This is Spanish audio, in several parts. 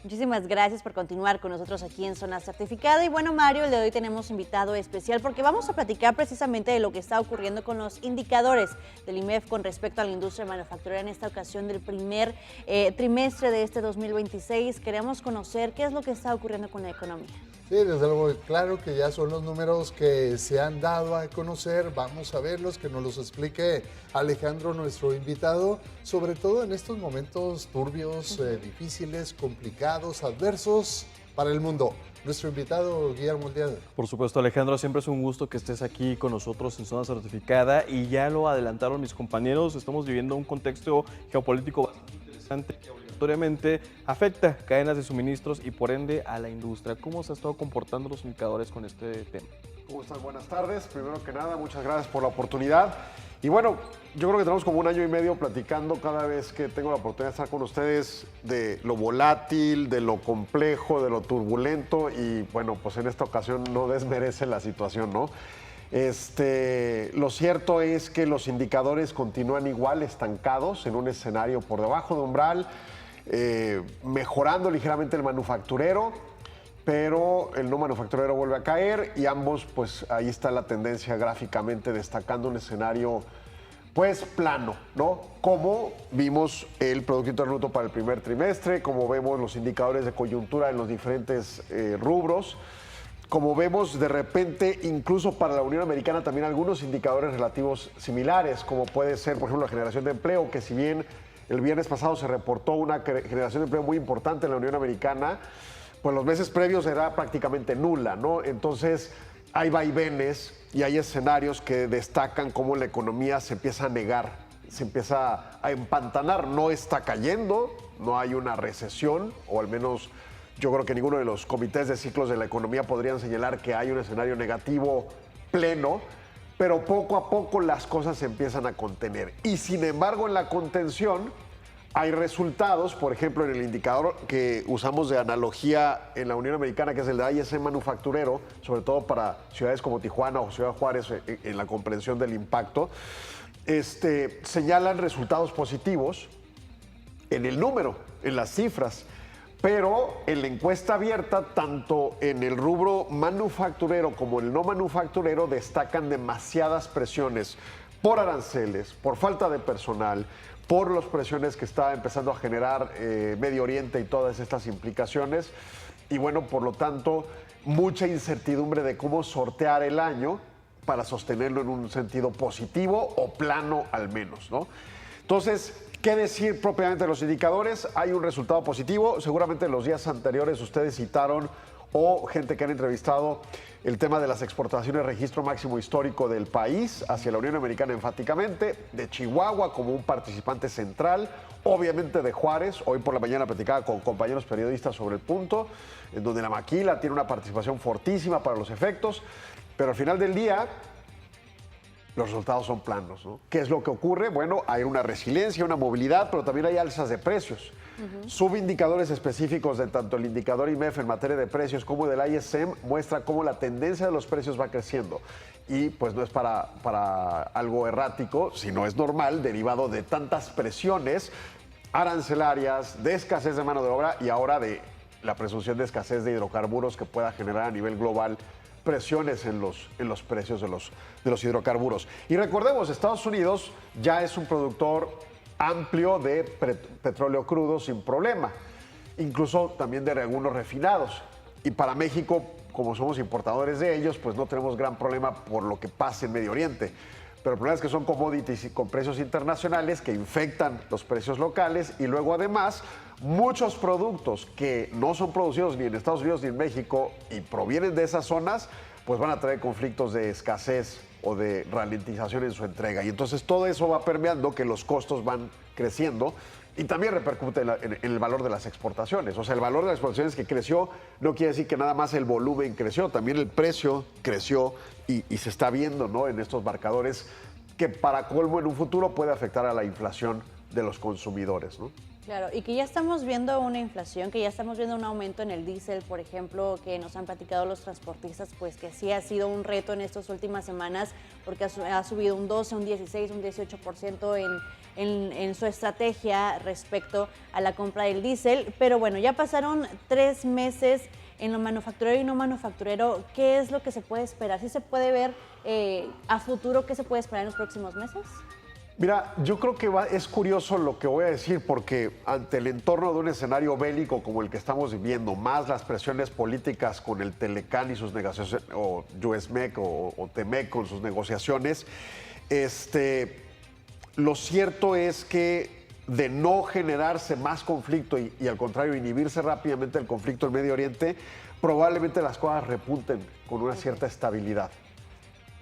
Muchísimas gracias por continuar con nosotros aquí en Zona Certificada. Y bueno, Mario, el de hoy tenemos invitado especial porque vamos a platicar precisamente de lo que está ocurriendo con los indicadores del IMEF con respecto a la industria manufacturera en esta ocasión del primer trimestre de este 2026. Queremos conocer qué es lo que está ocurriendo con la economía. Sí, desde luego, claro que ya son los números que se han dado a conocer. Vamos a verlos, que nos los explique Alejandro, nuestro invitado, sobre todo en estos momentos turbios, difíciles, complicados, adversos para el mundo. Nuestro invitado, Guillermo Díaz. Por supuesto, Alejandro, siempre es un gusto que estés aquí con nosotros en Zona Certificada y ya lo adelantaron mis compañeros, estamos viviendo un contexto geopolítico bastante interesante que obligatoriamente afecta cadenas de suministros y por ende a la industria. ¿Cómo se han estado comportando los indicadores con este tema? ¿Cómo están? Buenas tardes. Primero que nada, muchas gracias por la oportunidad. Y bueno, yo creo que tenemos como 1 año y medio platicando cada vez que tengo la oportunidad de estar con ustedes de lo volátil, de lo complejo, de lo turbulento y bueno, pues en esta ocasión no desmerece la situación, ¿no? Lo cierto es que los indicadores continúan igual, estancados en un escenario por debajo de umbral, mejorando ligeramente el manufacturero, pero el no manufacturero vuelve a caer y ambos, pues ahí está la tendencia gráficamente destacando un escenario pues plano, ¿no? Como vimos el Producto Interno Bruto para el primer trimestre, como vemos los indicadores de coyuntura en los diferentes rubros, como vemos de repente incluso para la Unión Americana también algunos indicadores relativos similares, como puede ser por ejemplo la generación de empleo, que si bien el viernes pasado se reportó una generación de empleo muy importante en la Unión Americana, pues los meses previos era prácticamente nula, ¿no? Entonces hay vaivenes y hay escenarios que destacan cómo la economía se empieza a negar, se empieza a empantanar, no está cayendo, no hay una recesión, o al menos yo creo que ninguno de los comités de ciclos de la economía podrían señalar que hay un escenario negativo pleno, pero poco a poco las cosas se empiezan a contener. Y sin embargo, en la contención hay resultados, por ejemplo, en el indicador que usamos de analogía en la Unión Americana, que es el de ISM manufacturero, sobre todo para ciudades como Tijuana o Ciudad Juárez, en la comprensión del impacto, señalan resultados positivos en el número, en las cifras. Pero en la encuesta abierta, tanto en el rubro manufacturero como el no manufacturero, destacan demasiadas presiones por aranceles, por falta de personal, por las presiones que está empezando a generar Medio Oriente y todas estas implicaciones. Y bueno, por lo tanto, mucha incertidumbre de cómo sortear el año para sostenerlo en un sentido positivo o plano al menos, ¿no? Entonces, ¿qué decir propiamente de los indicadores? Hay un resultado positivo. Seguramente en los días anteriores ustedes citaron o gente que han entrevistado el tema de las exportaciones, registro máximo histórico del país hacia la Unión Americana enfáticamente, de Chihuahua como un participante central, obviamente de Juárez. Hoy por la mañana platicaba con compañeros periodistas sobre el punto, en donde la maquila tiene una participación fortísima para los efectos, pero al final del día los resultados son planos, ¿no? ¿Qué es lo que ocurre? Bueno, hay una resiliencia, una movilidad, pero también hay alzas de precios. Subindicadores específicos de tanto el indicador IMEF en materia de precios como del ISM muestra cómo la tendencia de los precios va creciendo. Y pues no es para algo errático, sino es normal, derivado de tantas presiones arancelarias, de escasez de mano de obra y ahora de la presunción de escasez de hidrocarburos que pueda generar a nivel global presiones en los precios de los hidrocarburos. Y recordemos, Estados Unidos ya es un productor amplio de petróleo crudo sin problema, incluso también de algunos refinados. Y para México, como somos importadores de ellos, pues no tenemos gran problema por lo que pasa en Medio Oriente. Pero el problema es que son commodities y con precios internacionales que infectan los precios locales y luego además muchos productos que no son producidos ni en Estados Unidos ni en México y provienen de esas zonas, pues van a traer conflictos de escasez o de ralentización en su entrega. Y entonces todo eso va permeando que los costos van creciendo y también repercute en el valor de las exportaciones. O sea, el valor de las exportaciones que creció no quiere decir que nada más el volumen creció, también el precio creció y se está viendo, ¿no?, en estos marcadores que para colmo en un futuro puede afectar a la inflación de los consumidores, ¿no? Claro, y que ya estamos viendo una inflación, que ya estamos viendo un aumento en el diésel, por ejemplo, que nos han platicado los transportistas, pues que sí ha sido un reto en estas últimas semanas, porque ha subido un 12, un 16, un 18% en su estrategia respecto a la compra del diésel. Pero bueno, ya pasaron 3 meses en lo manufacturero y no manufacturero. ¿Qué es lo que se puede esperar? ¿Sí se puede ver a futuro qué se puede esperar en los próximos meses? Mira, yo creo que es curioso lo que voy a decir, porque ante el entorno de un escenario bélico como el que estamos viviendo, más las presiones políticas con el Telecán y sus negociaciones, o USMEC o TEMEC con sus negociaciones, lo cierto es que de no generarse más conflicto y al contrario inhibirse rápidamente el conflicto en Medio Oriente, probablemente las cosas repunten con una cierta estabilidad.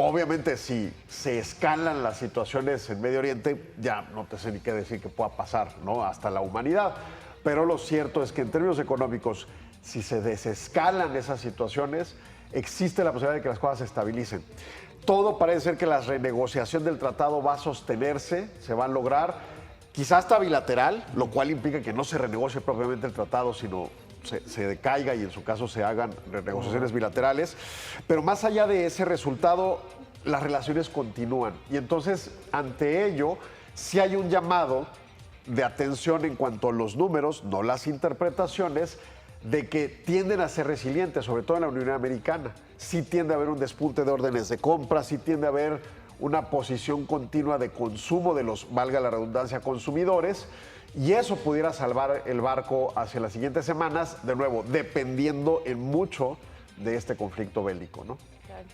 Obviamente, si se escalan las situaciones en Medio Oriente, ya no te sé ni qué decir que pueda pasar, ¿no? Hasta la humanidad. Pero lo cierto es que en términos económicos, si se desescalan esas situaciones, existe la posibilidad de que las cosas se estabilicen. Todo parece ser que la renegociación del tratado va a sostenerse, se va a lograr, quizás hasta bilateral, lo cual implica que no se renegocie propiamente el tratado, sino se decaiga y en su caso se hagan renegociaciones bilaterales. Pero más allá de ese resultado, las relaciones continúan. Y entonces, ante ello, sí hay un llamado de atención en cuanto a los números, no las interpretaciones, de que tienden a ser resilientes, sobre todo en la Unión Americana. Sí tiende a haber un despunte de órdenes de compra, sí tiende a haber una posición continua de consumo de los, valga la redundancia, consumidores, y eso pudiera salvar el barco hacia las siguientes semanas, de nuevo, dependiendo en mucho de este conflicto bélico, ¿no? Claro.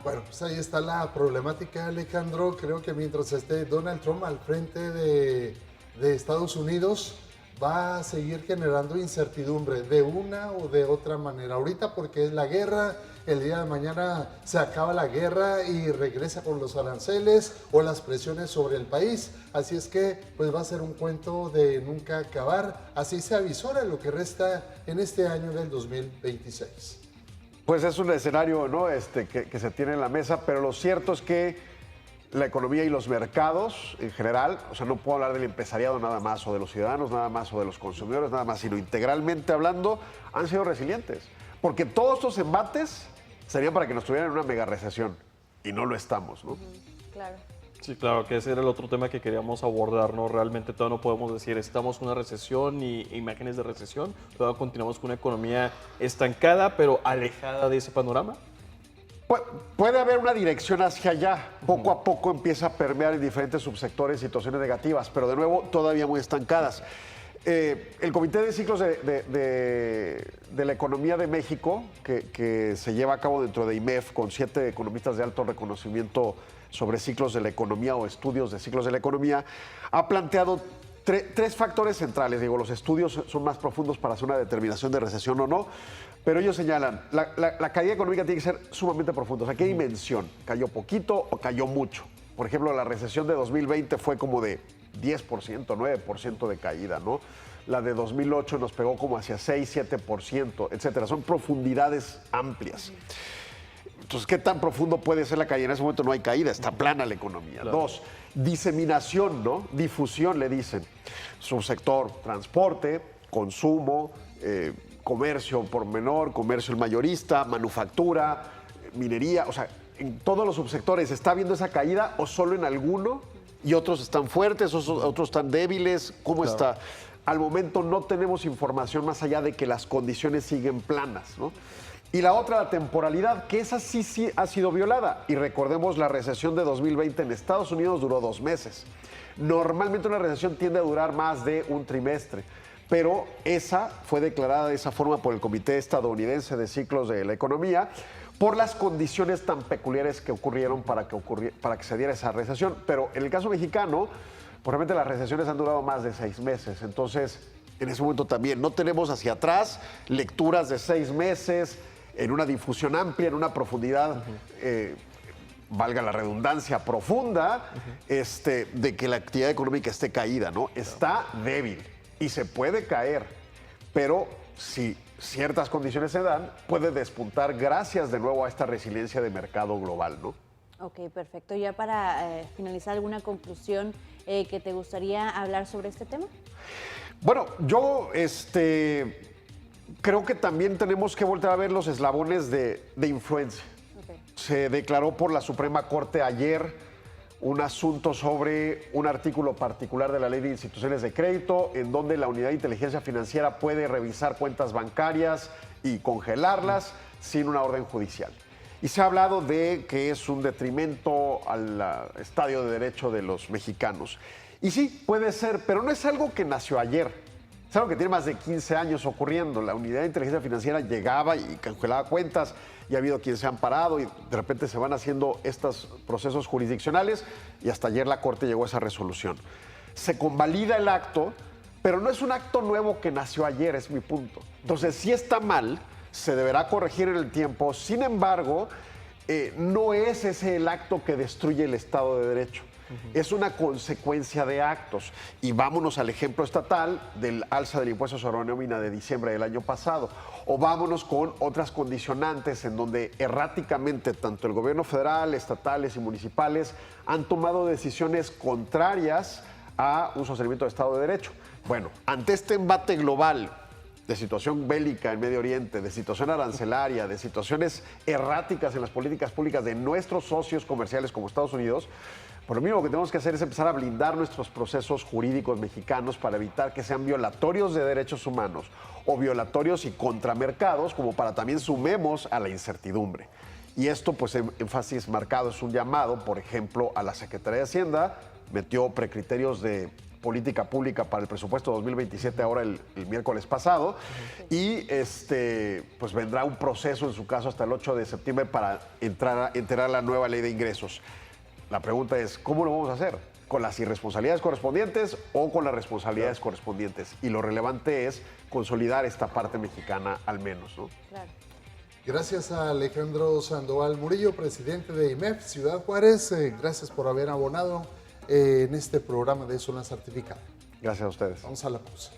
Bueno, pues ahí está la problemática, Alejandro. Creo que mientras esté Donald Trump al frente de Estados Unidos, va a seguir generando incertidumbre de una o de otra manera. Ahorita porque es la guerra, el día de mañana se acaba la guerra y regresa con los aranceles o las presiones sobre el país. Así es que pues va a ser un cuento de nunca acabar. Así se avisora lo que resta en este año del 2026. Pues es un escenario, ¿no? que se tiene en la mesa, pero lo cierto es que la economía y los mercados en general, o sea, no puedo hablar del empresariado nada más, o de los ciudadanos nada más, o de los consumidores nada más, sino integralmente hablando, han sido resilientes. Porque todos estos embates serían para que nos tuvieran en una mega recesión, y no lo estamos, ¿no? Claro. Sí, claro, que ese era el otro tema que queríamos abordar, ¿no? Realmente todavía no podemos decir estamos en una recesión y imágenes de recesión, todavía continuamos con una economía estancada, pero alejada de ese panorama. Puede haber una dirección hacia allá. Poco a poco empieza a permear en diferentes subsectores situaciones negativas, pero de nuevo todavía muy estancadas. El Comité de Ciclos de la Economía de México, que se lleva a cabo dentro de IMEF con 7 economistas de alto reconocimiento sobre ciclos de la economía o estudios de ciclos de la economía, ha planteado 3 factores centrales. Digo, los estudios son más profundos para hacer una determinación de recesión o no, pero ellos señalan, la caída económica tiene que ser sumamente profunda. O sea, ¿qué dimensión? ¿Cayó poquito o cayó mucho? Por ejemplo, la recesión de 2020 fue como de 10%, 9% de caída, ¿no? La de 2008 nos pegó como hacia 6, 7%, etcétera. Son profundidades amplias. Entonces, ¿qué tan profundo puede ser la caída? En ese momento no hay caída, está plana la economía. Claro. 2, diseminación, ¿no? Difusión, le dicen. Subsector, transporte, consumo, comercio por menor, comercio el mayorista, manufactura, minería. O sea, en todos los subsectores, ¿está habiendo esa caída o solo en alguno? Y otros están fuertes, otros están débiles. ¿Cómo está? Al momento no tenemos información más allá de que las condiciones siguen planas, ¿no? Y la otra, la temporalidad, que esa sí ha sido violada. Y recordemos, la recesión de 2020 en Estados Unidos duró 2 meses. Normalmente una recesión tiende a durar más de un trimestre, pero esa fue declarada de esa forma por el Comité Estadounidense de Ciclos de la Economía por las condiciones tan peculiares que ocurrieron para que se diera esa recesión. Pero en el caso mexicano, probablemente las recesiones han durado más de 6 meses. Entonces, en ese momento también no tenemos hacia atrás lecturas de 6 meses, en una difusión amplia, en una profundidad, valga la redundancia, profunda, de que la actividad económica esté caída, ¿no? Está débil y se puede caer, pero si ciertas condiciones se dan, puede despuntar gracias de nuevo a esta resiliencia de mercado global, ¿no? Ok, perfecto. Ya para finalizar, ¿alguna conclusión que te gustaría hablar sobre este tema? Bueno, yo creo que también tenemos que volver a ver los eslabones de influencia. Okay. Se declaró por la Suprema Corte ayer un asunto sobre un artículo particular de la Ley de Instituciones de Crédito, en donde la Unidad de Inteligencia Financiera puede revisar cuentas bancarias y congelarlas sin una orden judicial. Y se ha hablado de que es un detrimento al Estado de Derecho de los mexicanos. Y sí, puede ser, pero no es algo que nació ayer. Es algo que tiene más de 15 años ocurriendo. La Unidad de Inteligencia Financiera llegaba y congelaba cuentas, y ha habido quienes se han parado y de repente se van haciendo estos procesos jurisdiccionales, y hasta ayer la Corte llegó a esa resolución. Se convalida el acto, pero no es un acto nuevo que nació ayer, es mi punto. Entonces, si está mal, se deberá corregir en el tiempo. Sin embargo, no es ese el acto que destruye el Estado de Derecho. Es una consecuencia de actos. Y vámonos al ejemplo estatal del alza del impuesto sobre la nómina de diciembre del año pasado. O vámonos con otras condicionantes en donde erráticamente tanto el gobierno federal, estatales y municipales han tomado decisiones contrarias a un sostenimiento del Estado de Derecho. Bueno, ante este embate global de situación bélica en Medio Oriente, de situación arancelaria, de situaciones erráticas en las políticas públicas de nuestros socios comerciales como Estados Unidos, pues lo mínimo que tenemos que hacer es empezar a blindar nuestros procesos jurídicos mexicanos para evitar que sean violatorios de derechos humanos o violatorios y contramercados, como para también sumemos a la incertidumbre. Y esto, pues, en énfasis marcado es un llamado, por ejemplo, a la Secretaría de Hacienda, metió precriterios de política pública para el presupuesto 2027 ahora el miércoles pasado, y pues vendrá un proceso en su caso hasta el 8 de septiembre para enterar la nueva ley de ingresos. La pregunta es, ¿cómo lo vamos a hacer? ¿Con las irresponsabilidades correspondientes o con las responsabilidades correspondientes? Y lo relevante es consolidar esta parte mexicana al menos, ¿no? Claro. Gracias a Alejandro Sandoval Murillo, presidente de IMEF Ciudad Juárez. Gracias por haber abonado en este programa de Zona Certificada. Gracias a ustedes. Vamos a la pausa.